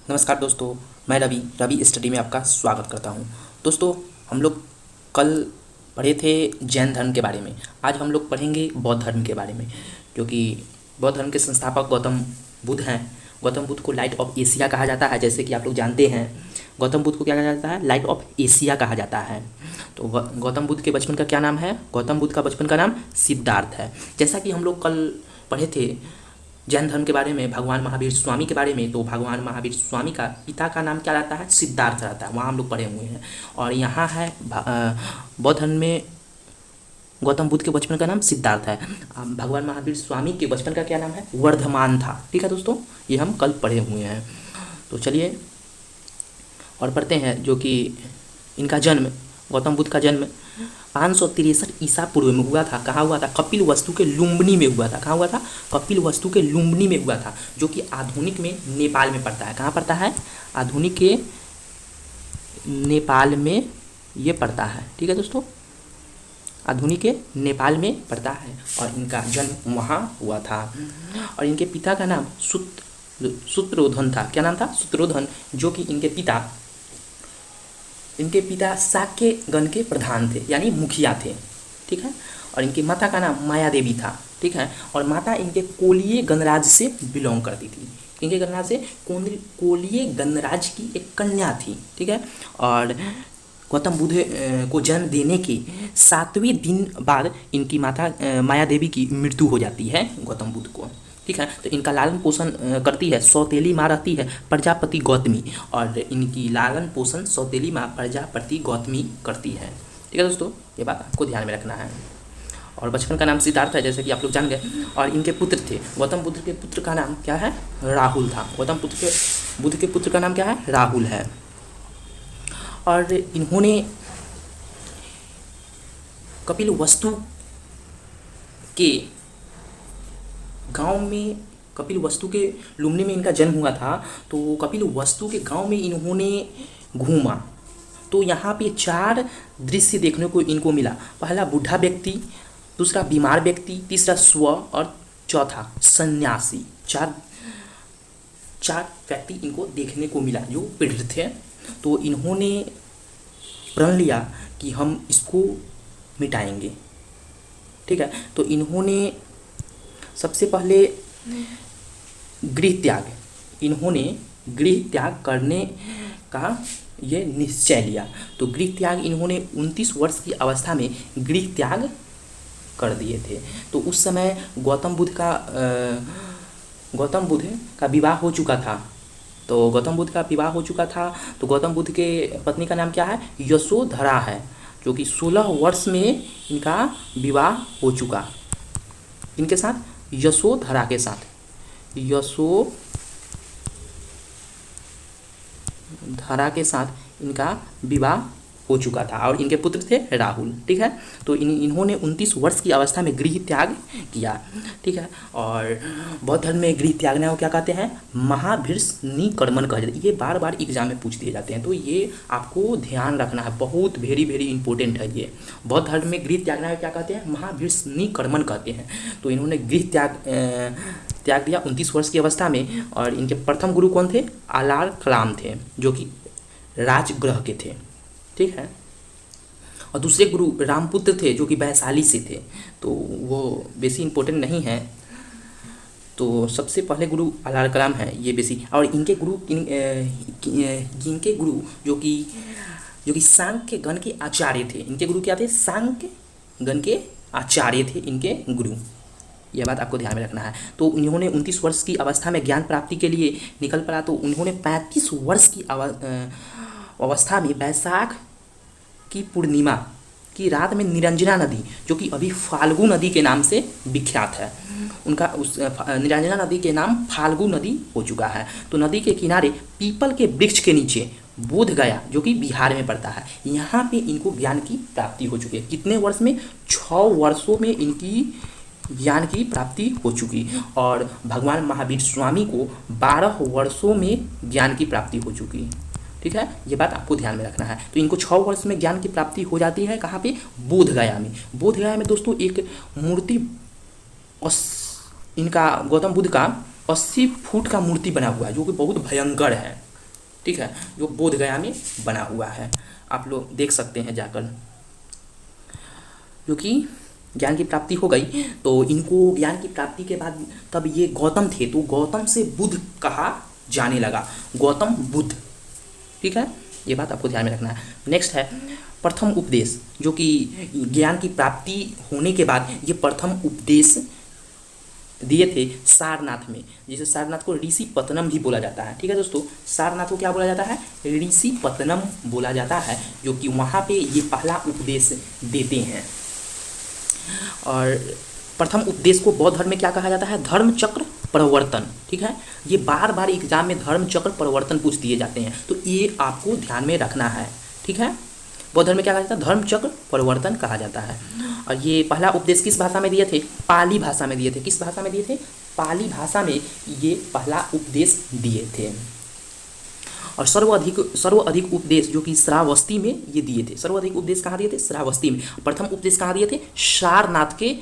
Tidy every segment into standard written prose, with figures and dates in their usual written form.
नमस्कार दोस्तों। मैं रवि स्टडी में आपका स्वागत करता हूं। दोस्तों, हम लोग कल पढ़े थे जैन धर्म के बारे में। आज हम लोग पढ़ेंगे बौद्ध धर्म के बारे में, जो कि बौद्ध धर्म के संस्थापक गौतम बुद्ध हैं। गौतम बुद्ध को लाइट ऑफ एशिया कहा जाता है। जैसे कि आप लोग जानते हैं, गौतम बुद्ध को क्या कहा जाता है? लाइट ऑफ एशिया कहा जाता है। तो गौतम बुद्ध के बचपन का क्या नाम है? गौतम बुद्ध का बचपन का नाम सिद्धार्थ है। जैसा कि हम लोग कल पढ़े थे जैन धर्म के बारे में, भगवान महावीर स्वामी के बारे में, तो भगवान महावीर स्वामी का पिता का नाम क्या रहता है? सिद्धार्थ रहता है। वहाँ हम लोग पढ़े हुए हैं। और यहाँ है बौद्ध धर्म में गौतम बुद्ध के बचपन का नाम सिद्धार्थ है। भगवान महावीर स्वामी के बचपन का क्या नाम है? वर्धमान था। ठीक है दोस्तों, ये हम कल पढ़े हुए हैं। तो चलिए और पढ़ते हैं, जो कि इनका जन्म, गौतम बुद्ध का जन्म 563 ईसा पूर्व में हुआ था। कहाँ हुआ था? कपिल वस्तु के लुम्बिनी में हुआ था। कहाँ हुआ था? कपिल वस्तु के लुम्बिनी में हुआ था, जो कि आधुनिक में नेपाल में पड़ता है। कहाँ पड़ता है? आधुनिक के नेपाल में ये पड़ता है। ठीक है दोस्तों, आधुनिक के नेपाल में पड़ता है और इनका जन्म वहाँ हुआ था। और इनके पिता का नाम सूत्रोधन था। क्या नाम था? सूत्रोधन, जो कि इनके पिता शाक्य गण के प्रधान थे, यानी मुखिया थे। ठीक है। और इनकी माता का नाम माया देवी था। ठीक है। और माता इनके कोलीय गणराज से बिलोंग करती थी। इनके गणराज से कोलीय गणराज की एक कन्या थी। ठीक है। और गौतम बुद्ध को जन्म देने के 7वें दिन बाद इनकी माता माया देवी की मृत्यु हो जाती है गौतम बुद्ध को। ठीक है। तो इनका लालन पोषण करती है सौतेली माँ रहती है प्रजापति गौतमी, और इनकी लालन पोषण सौतेली माँ प्रजापति गौतमी करती है। ठीक है दोस्तों, ये बात आपको ध्यान में रखना है। और बचपन का नाम सिद्धार्थ है, जैसे कि आप लोग जान गए। और इनके पुत्र थे, गौतम बुद्ध के पुत्र का नाम क्या है? राहुल था। गौतम बुद्ध के पुत्र का नाम क्या है? राहुल है। और इन्होंने कपिल वस्तु के गांव में, कपिल वस्तु के लुम्बिनी में इनका जन्म हुआ था। तो कपिल वस्तु के गांव में इन्होंने घूमा, तो यहाँ पे 4 दृश्य देखने को इनको मिला। पहला बूढ़ा व्यक्ति, दूसरा बीमार व्यक्ति, तीसरा स्व, और चौथा सन्यासी। चार व्यक्ति इनको देखने को मिला जो पीड़ित थे। तो इन्होंने प्रण लिया कि हम इसको मिटाएंगे। ठीक है। तो इन्होंने सबसे पहले इन्होंने गृह त्याग करने का ये निश्चय लिया। तो गृह त्याग इन्होंने 29 वर्ष की अवस्था में गृह त्याग कर दिए थे। तो उस समय गौतम बुद्ध का विवाह हो चुका था। तो गौतम बुद्ध के पत्नी का नाम क्या है? यशोधरा है, जो कि 16 वर्ष में इनका विवाह हो चुका। इनके साथ यशोधरा के साथ इनका विवाह हो चुका था। और इनके पुत्र थे राहुल। ठीक है। तो इन्होंने 29 वर्ष की अवस्था में गृह त्याग किया। ठीक है। और बौद्ध धर्म में गृह त्यागने को क्या कहते हैं? महाभिर्षनिकर्मण कहा जाता है। ये बार बार एग्जाम में पूछ दिए जाते हैं, तो ये आपको ध्यान रखना है, बहुत वेरी इंपॉर्टेंट है ये। बौद्ध धर्म में गृह त्यागने को क्या कहते हैं? महाभिर्षनिकर्मण कहते हैं। तो इन्होंने गृह त्याग दिया 29 वर्ष की अवस्था में। और इनके प्रथम गुरु कौन थे? आलार कलाम थे, जो कि राजगृह के थे। ठीक है। और दूसरे गुरु रामपुत्र थे, जो कि वैशाली से थे। तो वो बेसी इंपॉर्टेंट नहीं है। तो सबसे पहले गुरु आलार कलाम है, ये बेसी। और इनके गुरु जो कि सांख्य गण के आचार्य थे। इनके गुरु क्या थे? सांख्य गण के आचार्य थे इनके गुरु। यह बात आपको ध्यान में रखना है। तो उन्होंने 29 वर्ष की अवस्था में ज्ञान प्राप्ति के लिए निकल पड़ा। तो उन्होंने 35 वर्ष की अवस्था में वैशाख की पूर्णिमा की रात में निरंजना नदी, जो कि अभी फाल्गु नदी के नाम से विख्यात है, उनका उस निरंजना नदी के नाम फाल्गु नदी हो चुका है। तो नदी के किनारे पीपल के वृक्ष के नीचे बोध गया, जो कि बिहार में पड़ता है, यहाँ पे इनको ज्ञान की प्राप्ति हो चुकी है। कितने वर्ष में? 6 वर्षों में इनकी ज्ञान की प्राप्ति हो चुकी। और भगवान महावीर स्वामी को 12 वर्षों में ज्ञान की प्राप्ति हो चुकी। ठीक है, ये बात आपको ध्यान में रखना है। तो इनको 6 वर्ष में ज्ञान की प्राप्ति हो जाती है। कहाँ पे? बोधगया में। बोधगया में दोस्तों एक मूर्ति, इनका गौतम बुद्ध का 80 फुट का मूर्ति बना हुआ है, जो कि बहुत भयंकर है। ठीक है, जो बोध गया में बना हुआ है, आप लोग देख सकते हैं जाकर। क्योंकि ज्ञान की प्राप्ति हो गई तो इनको ज्ञान की प्राप्ति के बाद तब ये गौतम थे तो गौतम से बुद्ध कहा जाने लगा, गौतम बुद्ध। ठीक है, ये बात आपको ध्यान में रखना है। नेक्स्ट है प्रथम उपदेश, जो कि ज्ञान की प्राप्ति होने के बाद ये प्रथम उपदेश दिए थे सारनाथ में, जिसे सारनाथ को ऋषि पतनम भी बोला जाता है। ठीक है दोस्तों, सारनाथ को क्या बोला जाता है? ऋषि पतनम बोला जाता है, जो कि वहाँ पे ये पहला उपदेश देते हैं। और प्रथम उपदेश को बौद्ध धर्म में क्या कहा जाता है? धर्म चक्र प्रवर्तन। ठीक है, ये बार बार एग्जाम में धर्म चक्र प्रवर्तन पूछ दिए जाते हैं, तो ये आपको ध्यान में रखना है। ठीक है, बौद्ध धर्म में क्या कहा जाता है? धर्म चक्र प्रवर्तन कहा जाता है। और ये पहला उपदेश किस भाषा में दिए थे? पाली भाषा में दिए थे। किस भाषा में दिए थे? पाली भाषा में ये पहला उपदेश दिए थे। और सर्वाधिक उपदेश जो कि श्रावस्ती में ये दिए थे। सर्वाधिक उपदेश कहाँ दिए थे? श्रावस्ती में। प्रथम उपदेश कहाँ दिए थे? सारनाथ के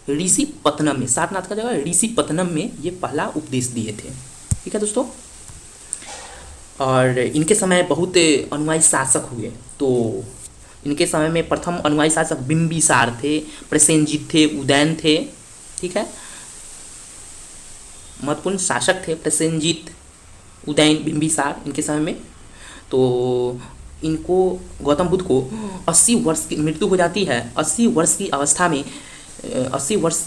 ऋषि पतनम में। सारनाथ का जगह ऋषि पतनम में ये पहला उपदेश दिए थे। ठीक है दोस्तों, और इनके समय बहुत अनुयायी शासक हुए। तो इनके समय में प्रथम अनुयायी शासक बिंबिसार थे, प्रसेनजीत थे, उदयन थे। ठीक है, महत्वपूर्ण शासक थे प्रसेनजीत, उदयन, बिंबिसार इनके समय में। तो इनको गौतम बुद्ध को 80 वर्ष की मृत्यु हो जाती है। 80 वर्ष की अवस्था में 80 वर्ष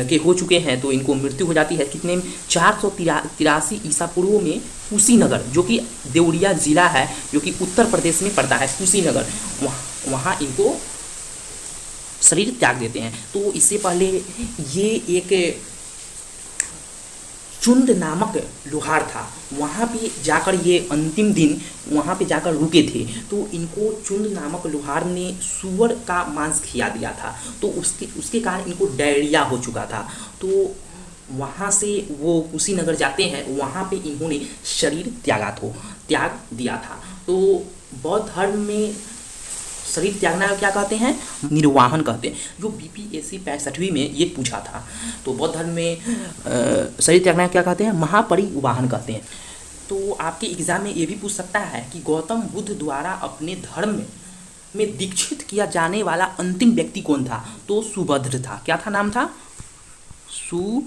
के हो चुके हैं तो इनको मृत्यु हो जाती है। कितने में? 483 ईसा पूर्व में कुशीनगर, जो कि देवरिया जिला है, जो कि उत्तर प्रदेश में पड़ता है, कुशीनगर, वहाँ इनको शरीर त्याग देते हैं। तो इससे पहले ये एक चुंद नामक लोहार था, वहाँ पे जाकर ये अंतिम दिन वहाँ पे जाकर रुके थे। तो इनको चुंद नामक लोहार ने सूअर का मांस खिला दिया था, तो उसके कारण इनको डायरिया हो चुका था। तो वहाँ से वो कुशीनगर जाते हैं, वहाँ पे इन्होंने शरीर त्याग दिया था। तो बौद्ध धर्म में शरीर त्यागना क्या कहते हैं? निर्वाहन कहते हैं, जो बीपीएससी 65वीं में ये पूछा था। तो बौद्ध धर्म में शरीर त्यागना क्या कहते हैं? महापरिवाहन कहते हैं। तो आपके एग्जाम में ये भी पूछ सकता है कि गौतम बुद्ध द्वारा अपने धर्म में दीक्षित किया जाने वाला अंतिम व्यक्ति कौन था? तो सुभद्र था। क्या था नाम था? सुभद्र।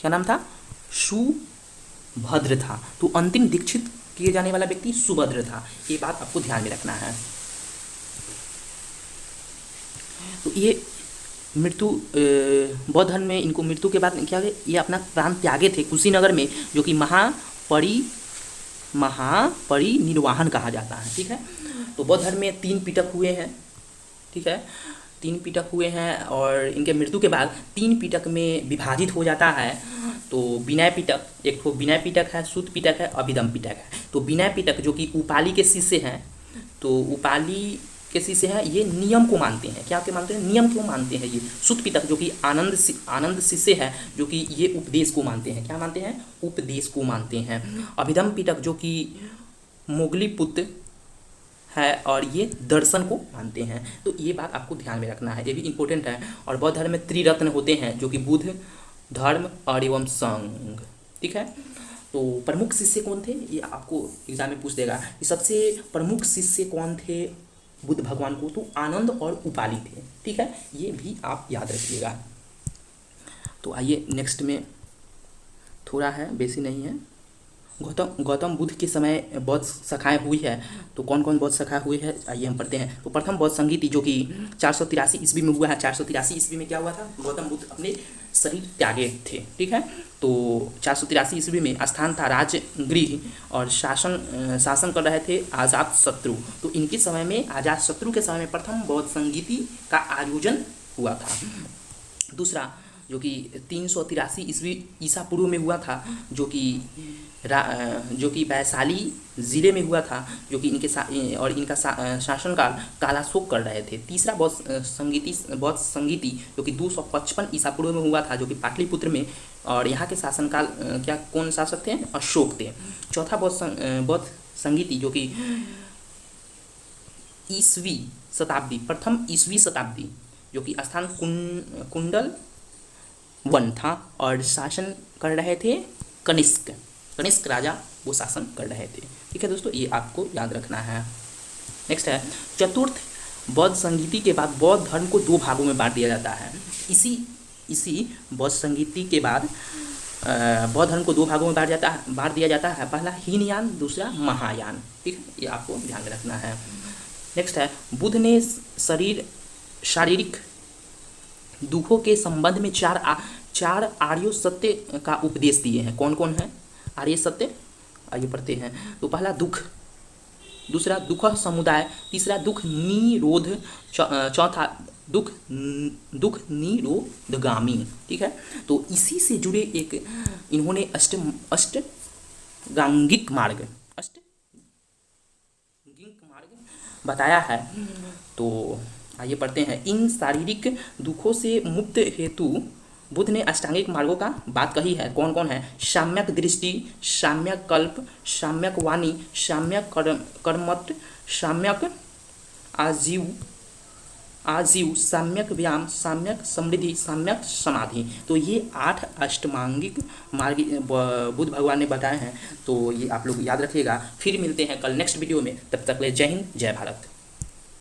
क्या नाम था? सुभद्र था। तो अंतिम दीक्षित किए जाने वाला व्यक्ति सुभद्र था। ये बात आपको ध्यान में रखना है। तो ये मृत्यु बौद्ध धर्म में इनको मृत्यु के बाद क्या है? ये अपना प्राण त्यागे थे कुशीनगर में, जो कि महापरिनिर्वाहन कहा जाता है। ठीक है, तो बौद्ध धर्म में 3 पीटक हुए हैं। ठीक है, 3 पीटक हुए हैं और इनके मृत्यु के बाद 3 पीटक में विभाजित हो जाता है। तो विनय पीटक, एक तो विनय पीटक है, सूत पीटक है, अभिधम पीटक है। तो विनय पीटक जो कि उपाली के शिष्य हैं, तो उपाली के शिष्य हैं, ये नियम को मानते हैं। क्या के मानते हैं? नियम क्यों मानते हैं ये? सूत पीटक जो कि आनंद शिष्य है, जो कि ये उपदेश को मानते हैं। क्या मानते हैं? उपदेश को मानते हैं। अभिधम पीटक जो कि मोगली पुत्र है और ये दर्शन को मानते हैं। तो ये बात आपको ध्यान में रखना है, ये भी इंपॉर्टेंट है। और बौद्ध धर्म में त्रिरत्न होते हैं, जो कि बुद्ध, धर्म और एवं संघ। ठीक है, तो प्रमुख शिष्य कौन थे? ये आपको एग्जाम में पूछ देगा कि सबसे प्रमुख शिष्य कौन थे बुद्ध भगवान को? तो आनंद और उपाली थे। ठीक है, ये भी आप याद रखिएगा। तो आइए नेक्स्ट में, थोड़ा है, बेसी नहीं है। गौतम बुद्ध के समय बौद्ध शाखाएँ हुई है। तो कौन कौन बौद्ध शाखा हुई है, आइए हम पढ़ते हैं। तो प्रथम बौद्ध संगीति जो कि 483 ईस्वी में हुआ है। 483 ईस्वी में क्या हुआ था? गौतम बुद्ध अपने शरीर त्यागे थे। ठीक है, तो 483 ईस्वी में स्थान था राजगृह और शासन कर रहे थे अजातशत्रु। तो इनके समय में, अजातशत्रु के समय में प्रथम बौद्ध संगीति का आयोजन हुआ था। दूसरा जो कि 383 ईस्वी ईसा पूर्व में हुआ था, जो कि वैशाली ज़िले में हुआ था, जो कि इनका शासनकाल कालाशोक कर रहे थे। तीसरा बौद्ध संगीति जो कि 255 ईसा पूर्व में हुआ था, जो कि पाटलिपुत्र में, और यहाँ के शासनकाल कौन शासक थे? अशोक थे। चौथा बौद्ध संगीति जो कि प्रथम ईस्वी शताब्दी, जो कि स्थान कुंडल वन था और शासन कर रहे थे कनिष्क। कनिष्क राजा वो शासन कर रहे थे। ठीक है दोस्तों, ये आपको याद रखना है। नेक्स्ट है चतुर्थ बौद्ध संगीति के बाद बौद्ध धर्म को दो भागों में बांट दिया जाता है। इसी बौद्ध संगीति के बाद बौद्ध धर्म को दो भागों में बांट दिया जाता है। पहला हीनयान, दूसरा महायान। ठीक है, ये आपको ध्यान में रखना है। नेक्स्ट है बुद्ध ने शारीरिक दुखों के संबंध में चार आर्य सत्य का उपदेश दिए हैं। कौन कौन है आर्य सत्य? आइए पढ़ते हैं। तो पहला दुख, दूसरा दुख समुदाय, तीसरा दुख निरोध, चौथा दुख निरोधगामी। ठीक है, तो इसी से जुड़े एक इन्होंने अष्टांगिक मार्ग बताया है। तो आइए पढ़ते हैं। इन शारीरिक दुखों से मुक्त हेतु बुद्ध ने अष्टांगिक मार्गों का बात कही है। कौन कौन है? साम्यक दृष्टि, साम्यक कल्प, साम्यक वाणी, साम्यक कर्मठ, साम्यक आजीव, साम्यक व्यायाम, साम्यक समृद्धि, साम्यक समाधि। तो ये 8 अष्टांगिक मार्ग बुद्ध भगवान ने बताए हैं। तो ये आप लोग याद रखिएगा। फिर मिलते हैं कल नेक्स्ट वीडियो में। तब तक ले जय हिंद, जय भारत।